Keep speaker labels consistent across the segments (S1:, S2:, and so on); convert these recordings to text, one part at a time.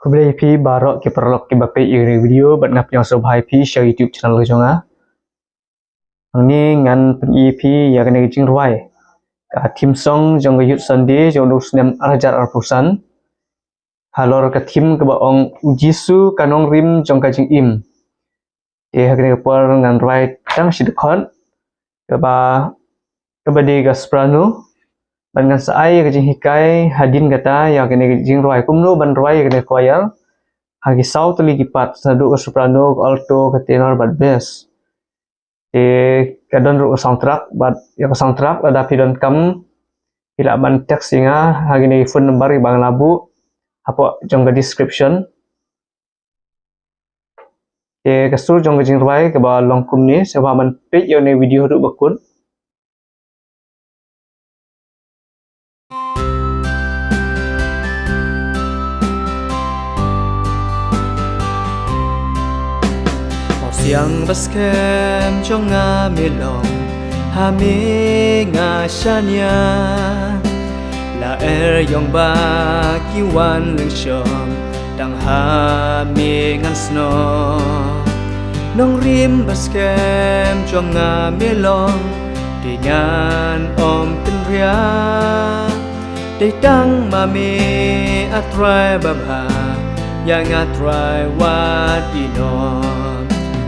S1: Kemudian IP barok ke perlok ke bape ini video buat ngap yang sobhai pi share YouTube channel ke jonga. Ni ngan pen IP ya kena jing ruai. Ka tim song jong yut Sunday jong dus nem arajar arpusan. Halor ka tim ke baong Jisu kanong rim jong ka jing im. Kena per ngan ruai tang sidekon. Ke ba de ga sprano. Ban ngan saai ka jing hikai hadin kata ya kena jing ruai kumno ban ruai kena choir. Hagi sau tuli kipat sadu ke soprano ke alto ke tenor bat bass. Kadon ru soundtrack bat ya soundtrack ada pidon kam ila ban teks singa hagi ni phone number bang labu apa jong ke description. Kasur jong ke jing ruai ke ba longkum ni sebab man page yo ni video ru bakun.
S2: Siang baskem trong nga melong hami nga shanya la yong ba kiwan leng shom dang hami ngan sno nong rim baskem trong nga melong di ngan om penria de dang mami atrai babha yang atrai wat inon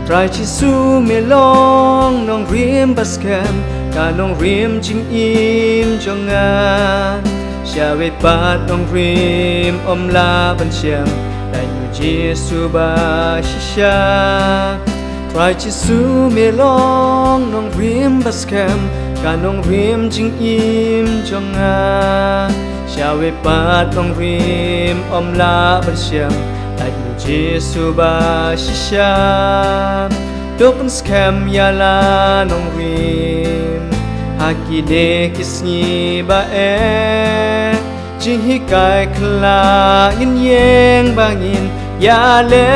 S2: Trai Jisu melong nong rim baskem ka nong rim jing im jongan Shawe pat nong rim om la ban siam Dai nu Jisu ba shisha Trai Jisu melong nong rim baskem ka nong rim jing im jongan Shawe pat nong rim om la ban siam Jisu ba shisha Dokun skem yala nong rim Haki de kisngi ba Jing hikai kla in yeng bangin ya le